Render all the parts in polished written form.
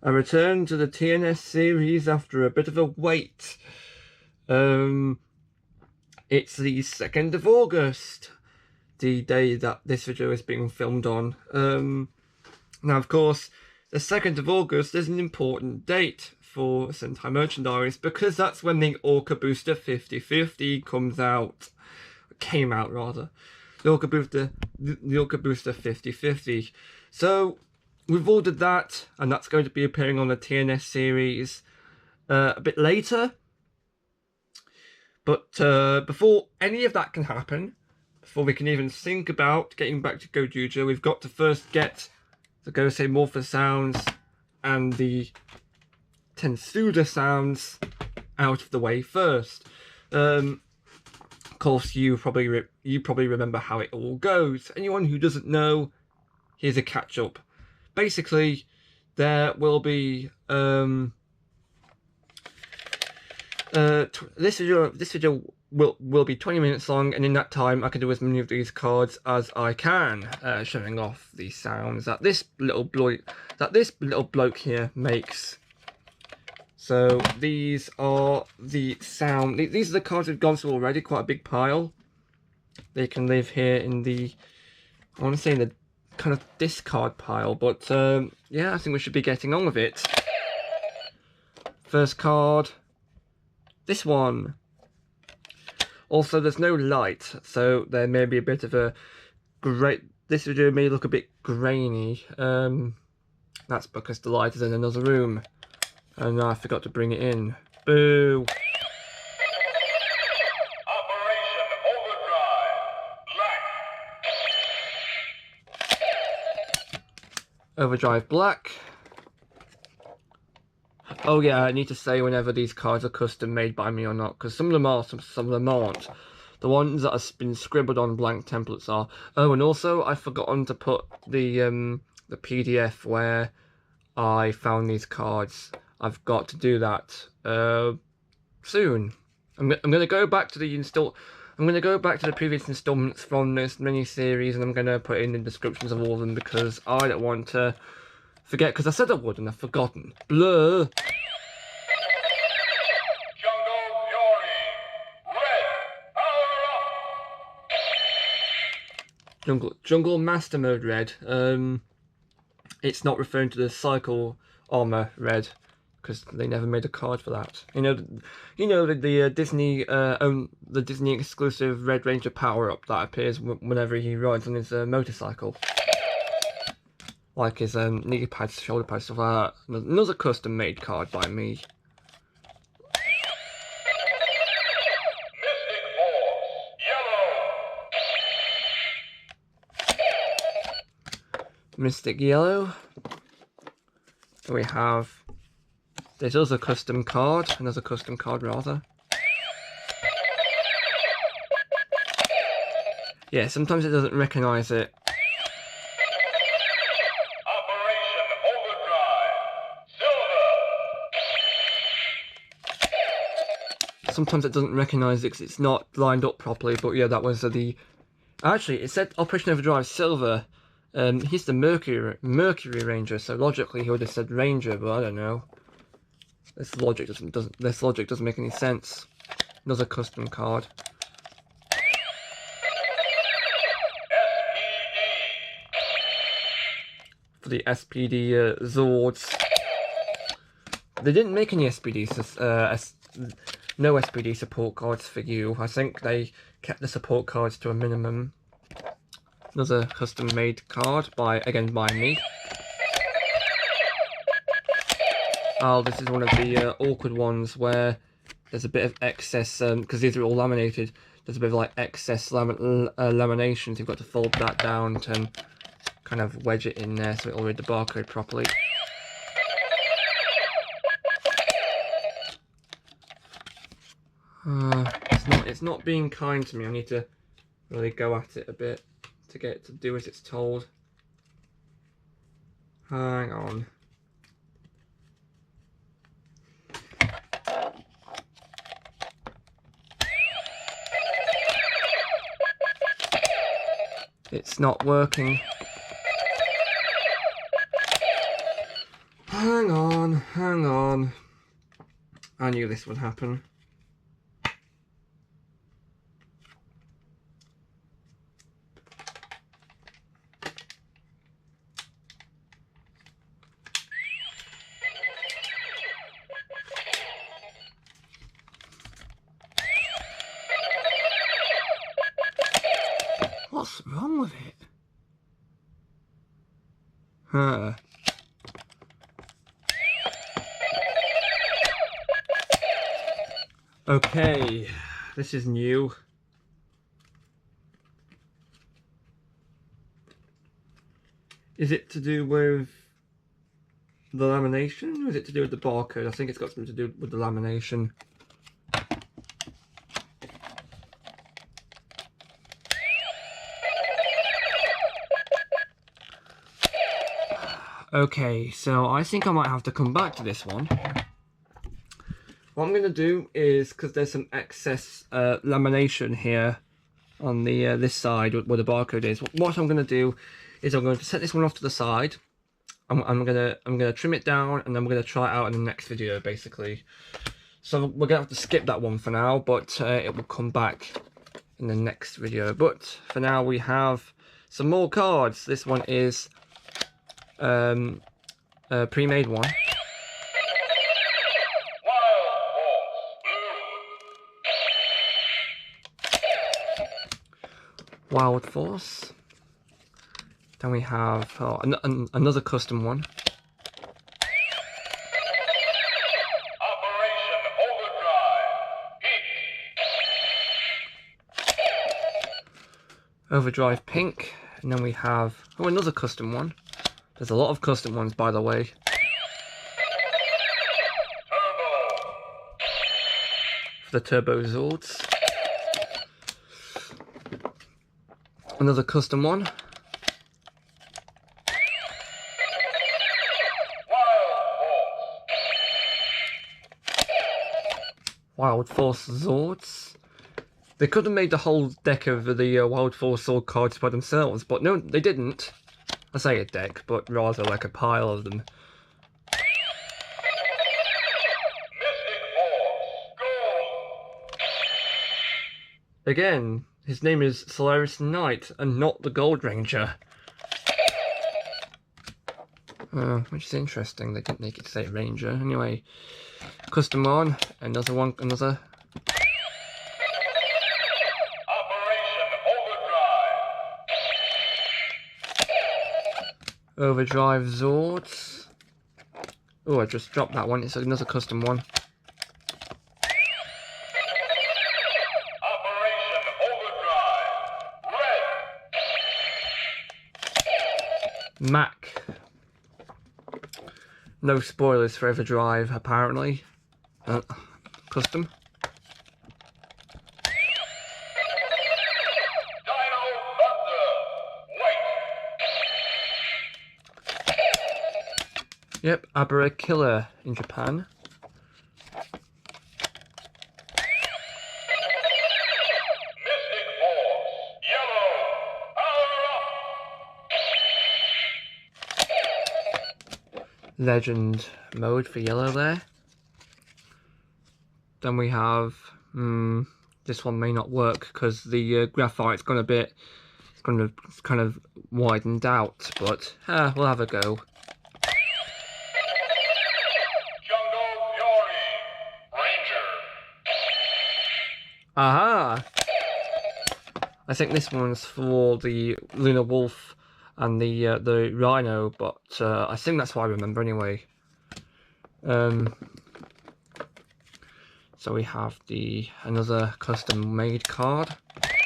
I returned to the TNS series after a bit of a wait. It's the 2nd of August, the day that this video is being filmed on. Now, of course, the 2nd of August is an important date for Sentai merchandise because that's when the Orca Booster 50/50 came out rather. The Orca Booster 50/50. So we've ordered that, and that's going to be appearing on the TNS series a bit later. But before any of that can happen, before we can even think about getting back to Gojuja, we've got to first get the Gosei Morpher sounds and the Tensuda sounds out of the way first. Of course, you probably remember how it all goes. Anyone who doesn't know, here's a catch-up. Basically, there will be this video will be 20 minutes long, and in that time I can do as many of these cards as I can, showing off the sounds that this little bloke here makes. So these are the these are the cards we've gone through already, quite a big pile. They can live here in the, I want to say in the kind of discard pile, but yeah, I think we should be getting on with it. First card, this one. Also, there's no light, so there may be a bit of a this video may look a bit grainy. That's because the light is in another room, and I forgot to bring it in. Boo! Operation Overdrive Black. Oh yeah, I need to say whenever these cards are custom made by me or not, because some of them are, some of them aren't. The ones that have been scribbled on blank templates are. Oh, and also I've forgotten to put the PDF where I found these cards. I've got to do that soon. I'm gonna go back to the I'm gonna go back to the previous installments from this mini series, and I'm gonna put in the descriptions of all of them because I don't want to forget, because I said I would and I've forgotten. Blur. Jungle Master Mode Red. It's not referring to the Cycle Armor Red, because they never made a card for that. You know the Disney the Disney exclusive Red Ranger power up that appears whenever he rides on his motorcycle, like his knee pads, shoulder pads, stuff like that. Another custom made card by me. Mystic Yellow. We have this other custom card, another custom card rather. Yeah, sometimes it doesn't recognise it. Operation Overdrive. Silver. Sometimes it doesn't recognise it because it's not lined up properly, but yeah, that was the... Actually, it said Operation Overdrive Silver. He's the Mercury Ranger, so logically he would have said Ranger, but I don't know. This logic doesn't make any sense. Another custom card. For the SPD Zords. They didn't make any no SPD support cards for you. I think they kept the support cards to a minimum. Another custom made card again by me. Oh, this is one of the awkward ones where there's a bit of excess, because these are all laminated, there's a bit of like excess lamination, so you've got to fold that down to kind of wedge it in there so it'll read the barcode properly. It's not being kind to me. I need to really go at it a bit to get it to do as it's told. Hang on. It's not working. Hang on, hang on. I knew this would happen. What's wrong with it? Huh. Okay, this is new. Is it to do with the lamination, or is it to do with the barcode? I think it's got something to do with the lamination. Okay, so I think I might have to come back to this one. What I'm going to do is, because there's some excess lamination here on the this side where the barcode is, what I'm going to do is I'm going to set this one off to the side. I'm gonna trim it down, and then we're gonna try it out in the next video, basically. So we're gonna have to skip that one for now, but it will come back in the next video. But for now, we have some more cards. This one is a pre-made one. Wild Force. Then we have another custom one. Operation Overdrive. Overdrive Pink. And then we have another custom one. There's a lot of custom ones, by the way. Turbo. For the Turbo Zords. Another custom one. Wild Force Zords. They could have made the whole deck of the Wild Force Zord cards by themselves, but no, they didn't. I say a deck, but rather like a pile of them. Mystic Force. Gold. Again, his name is Solaris Knight, and not the Gold Ranger. Which is interesting, they didn't make it say Ranger. Anyway, custom one, another one, another. Operation Overdrive. Overdrive Zords. Oh, I just dropped that one, it's another custom one. Operation Overdrive. Red. Mac. No spoilers for Overdrive, apparently. Custom. Dino Thunder. White. Yep, Abra Killer in Japan. Mystic Force. Yellow. Power up. Legend mode for yellow there. Then we have this one may not work because the graphite's gone a bit, it's kind of widened out, but we'll have a go. Jungle Fury. Ranger. Aha! I think this one's for the Lunar Wolf and the Rhino, but I think that's what I remember anyway. So we have another custom made card. Mystic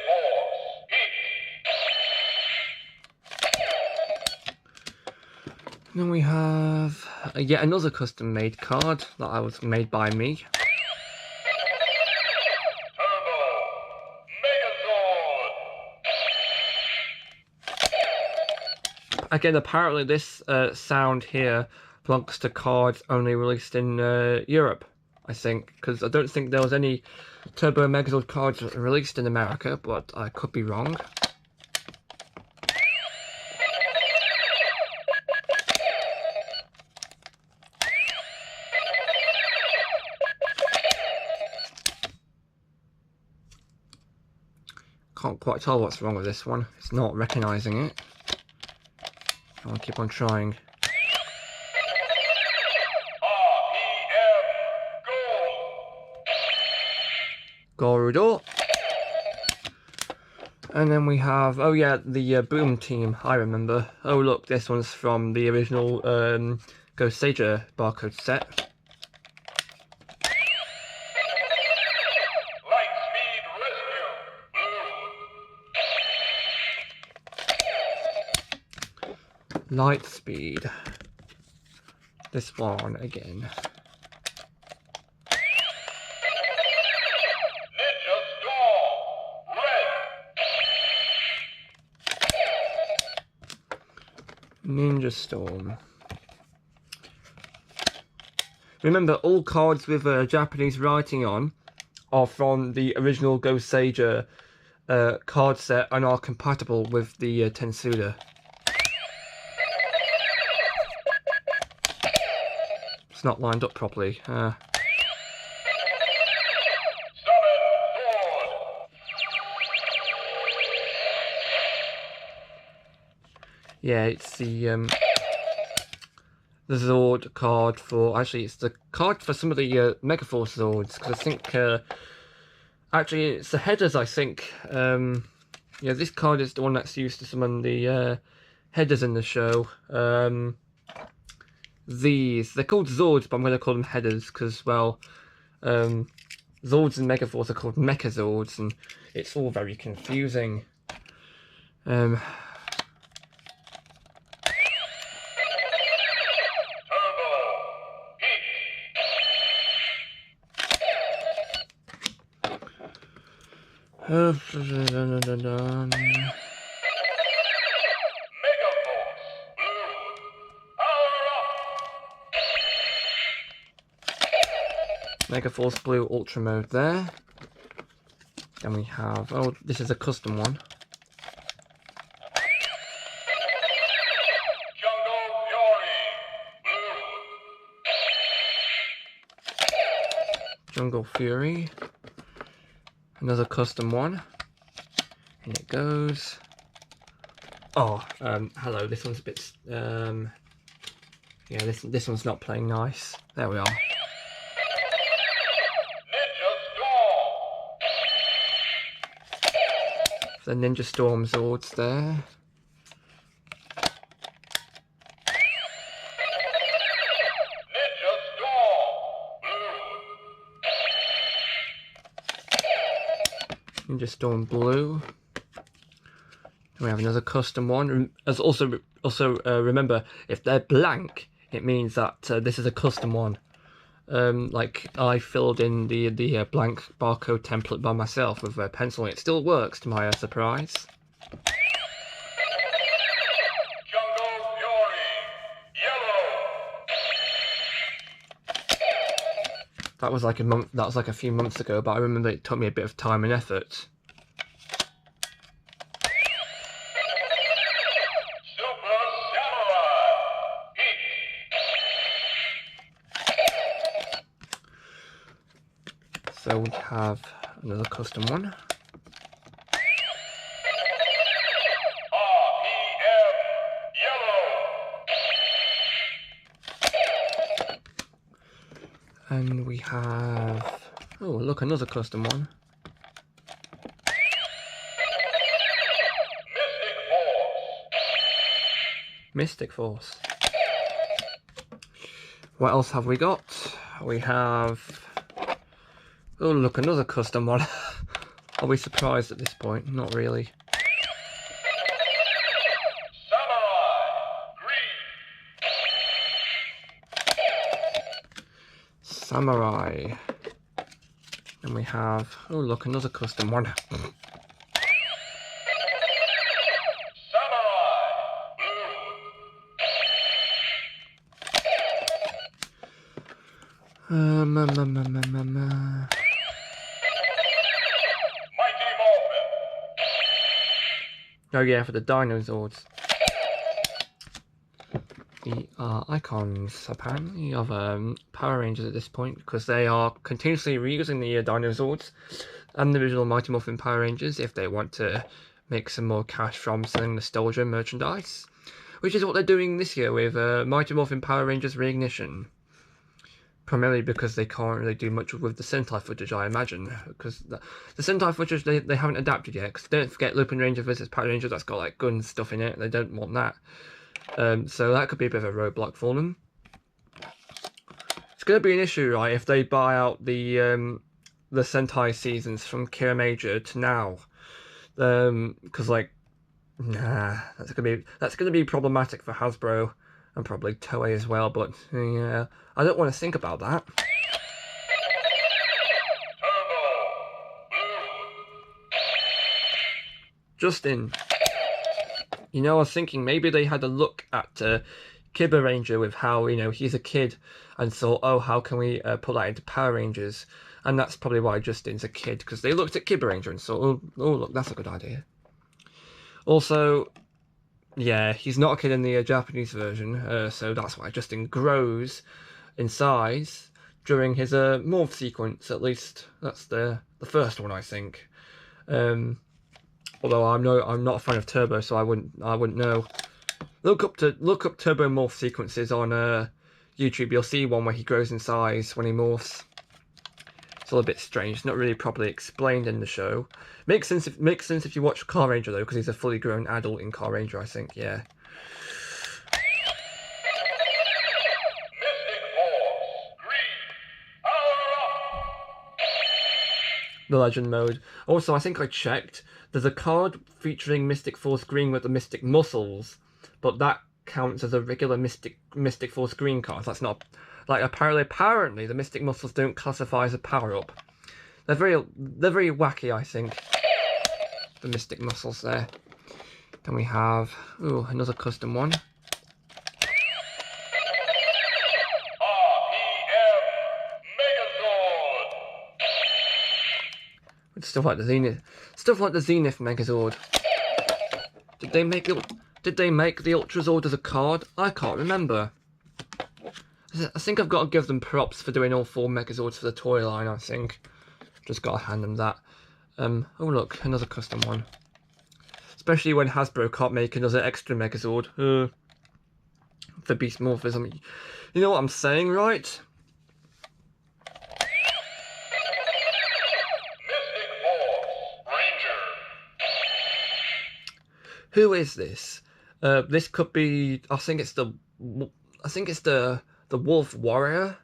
Force. Heat. And then we have yet another custom made card that was made by me. Turbo. Megazord. Again, apparently this sound here belongs to cards only released in Europe, I think, because I don't think there was any Turbo Megazord cards released in America, but I could be wrong. Can't quite tell what's wrong with this one. It's not recognizing it. I'll keep on trying. Gorudo. And then we have, oh yeah, the Boom Team, I remember. Oh look, this one's from the original Ghost Sager barcode set. Lightspeed Rescue. Blue. Lightspeed. This one again. Ninja Storm. Red. Ninja Storm. Remember, all cards with Japanese writing on are from the original Ghost Sager card set and are compatible with the Tensuda. It's not lined up properly. Summon Sword. Yeah, it's the Zord card for... Actually, it's the card for some of the Megaforce Zords, because I think... actually, it's the headers, I think. Yeah, this card is the one that's used to summon the headers in the show. They're called Zords, but I'm going to call them headers, because, well... Zords and Megaforce are called Mechazords, and it's all very confusing. Megaforce. Blue. Power up. Megaforce Blue Ultra Mode there. Then we have... Oh, this is a custom one. Jungle Fury. Blue. Jungle Fury. Another custom one. In it goes. Oh, hello. This one's a bit. Yeah, this one's not playing nice. There we are. Ninja Storm. The Ninja Storm Zords there. Ninja Storm. Blue. Ninja Storm Blue. We have another custom one. As also remember, if they're blank, it means that this is a custom one. Like I filled in the blank barcode template by myself with a pencil. It still works, to my surprise. Jungle Fury. Yellow. That was like a month. That was like a few months ago, but I remember it took me a bit of time and effort. Super Samurai. Pink. So we have another custom one. RPM. Yellow. And we have... Oh, look, another custom one. Mystic Force. Mystic Force. What else have we got? We have... Oh, look, another custom one. Are we surprised at this point? Not really. Samurai. Green. Samurai. And we have... Oh, look, another custom one. Samurai. Blue. Mighty Mighty Morphin. Oh yeah, for the Dinozords. The icons, apparently, of Power Rangers at this point, because they are continuously reusing the Dinozords. and the original Mighty Morphin Power Rangers if they want to make some more cash from selling nostalgia merchandise, which is what they're doing this year with Mighty Morphin Power Rangers Reignition. Primarily because they can't really do much with the Sentai footage, I imagine, because the Sentai footage they haven't adapted yet. Because don't forget, Lupin Ranger versus Power Ranger, that's got like gun stuff in it. They don't want that, so that could be a bit of a roadblock for them. It's going to be an issue, right, if they buy out the Sentai seasons from Kira Major to now, because like, nah, that's gonna be problematic for Hasbro and probably Toei as well. But yeah, I don't want to think about that. Justin, you know, I was thinking maybe they had a look at Kibba Ranger with how, you know, he's a kid and thought, oh, how can we put that into Power Rangers? And that's probably why Justin's a kid, because they looked at Kibba Ranger and thought, oh, look, that's a good idea. Also, yeah, he's not a kid in the Japanese version, so that's why Justin grows in size during his morph sequence. At least that's the first one, I think. Although I'm not a fan of Turbo, so I wouldn't know. Look up Turbo morph sequences on YouTube. You'll see one where he grows in size when he morphs. It's all a bit strange. It's not really properly explained in the show. Makes sense if you watch Car Ranger though, because he's a fully grown adult in Car Ranger, I think. Yeah. The Legend mode. Also, I think I checked. There's a card featuring Mystic Force Green with the Mystic Muscles, but that counts as a regular Mystic Force Green card. That's not like apparently the Mystic Muscles don't classify as a power up. They're very wacky, I think. The Mystic Muscles there. Then we have another custom one. Stuff like the Zenith Megazord. Did they make the Ultrazord as a card? I can't remember. I think I've got to give them props for doing all 4 Megazords for the toy line. I think just got to hand them that. Oh look, another custom one. Especially when Hasbro can't make another extra Megazord for Beast Morphism. You know what I'm saying, right? Who is this? This could be. I think it's the Wolf Warrior,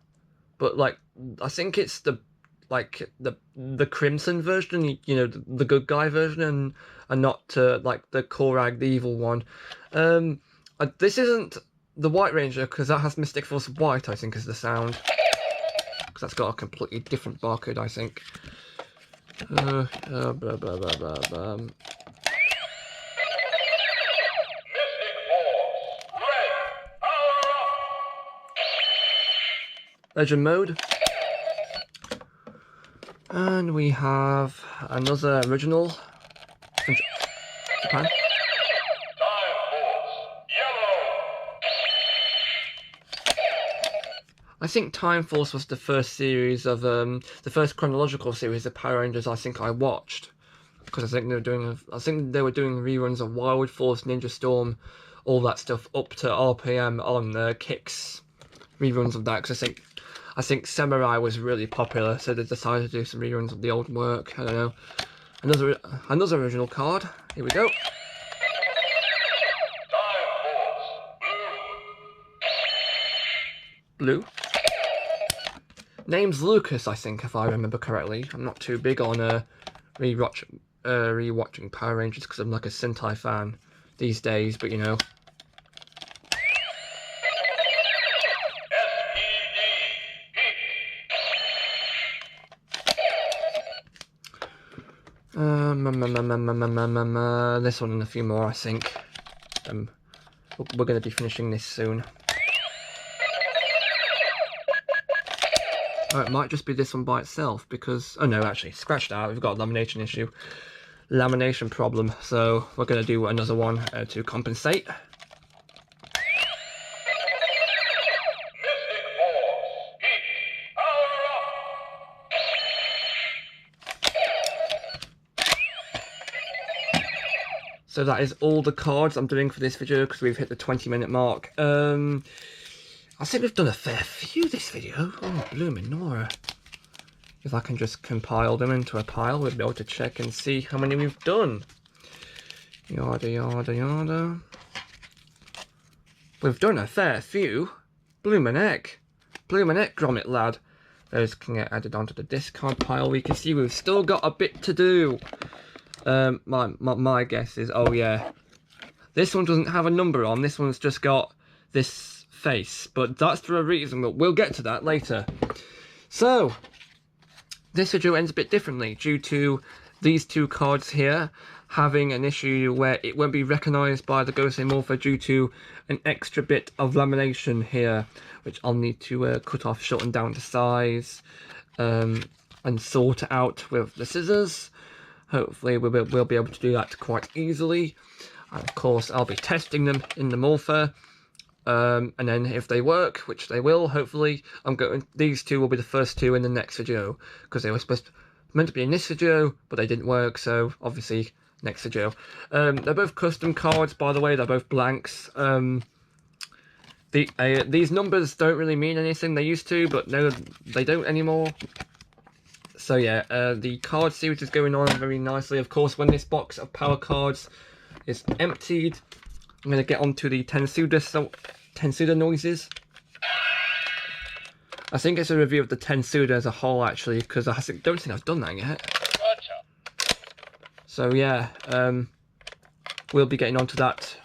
but like I think it's the Crimson version. You know, the good guy version, and not like the Korag, the evil one. This isn't the White Ranger because that has Mystic Force White. I think is the sound because that's got a completely different barcode. I think. Blah, blah, blah, blah, blah. Legend mode. And we have another original from Japan. I think Time Force was the first series of the first chronological series of Power Rangers I think I watched, because I think they were doing reruns of Wild Force, Ninja Storm, all that stuff up to RPM on Kicks reruns of that, because I think Samurai was really popular, so they decided to do some reruns of the old work. I don't know. Another original card. Here we go. Blue. Name's Lucas, I think, if I remember correctly. I'm not too big on rewatching Power Rangers because I'm like a Sentai fan these days, but you know. This one and a few more, I think. We're going to be finishing this soon. Oh, it might just be this one by itself because... Oh no, actually, scratched out. We've got a lamination issue. Lamination problem. So we're going to do another one to compensate. So that is all the cards I'm doing for this video because we've hit the 20-minute mark. I think we've done a fair few this video. Oh, blooming Nora. If I can just compile them into a pile, we'll be able to check and see how many we've done. Yada, yada, yada. We've done a fair few. Bloomin' heck. Bloomin' heck, Gromit lad. Those can get added onto the discard pile. We can see we've still got a bit to do. My guess is, oh yeah, this one doesn't have a number on. This one's just got this face, but that's for a reason. We'll get to that later. So, this video ends a bit differently due to these two cards here having an issue where it won't be recognised by the Gosei Morpher due to an extra bit of lamination here, which I'll need to cut off, shorten down to size, and sort it out with the scissors. Hopefully we'll be able to do that quite easily. And of course I'll be testing them in the Morpher, and then if they work, which they will, hopefully, these two will be the first two in the next video, because they were meant to be in this video, but they didn't work, so obviously next video. They're both custom cards, by the way. They're both blanks. These numbers don't really mean anything. They used to, but no, they don't anymore. So yeah, the card series is going on very nicely. Of course, when this box of power cards is emptied, I'm going to get onto the Tensuda noises. I think it's a review of the Tensuda as a whole, actually, because I don't think I've done that yet. So yeah, we'll be getting onto that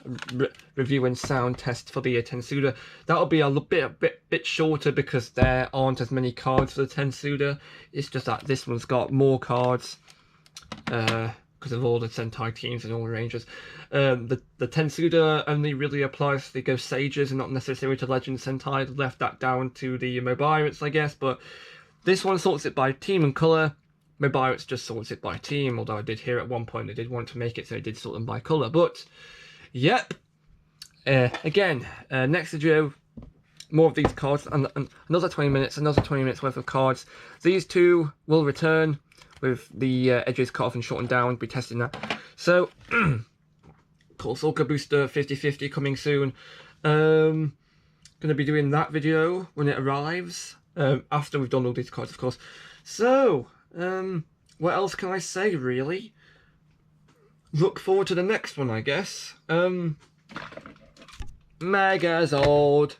review and sound test for the Tensuda. That'll be a bit shorter because there aren't as many cards for the Tensuda. It's just that this one's got more cards because of all the Sentai teams and all the Rangers. The Tensuda only really applies to the Ghost Sages and not necessarily to Legend Sentai. They left that down to the Mobirates, I guess, but this one sorts it by team and colour. Mobirates just sorts it by team, although I did hear at one point they did want to make it so they did sort them by colour. But, yep. Again, next video, more of these cards, and another 20 minutes worth of cards. These two will return with the edges cut off and shortened down, be testing that. So, of course, Orca Booster 50/50 coming soon. Going to be doing that video when it arrives, after we've done all these cards, of course. So, what else can I say, really? Look forward to the next one, I guess. Megazord.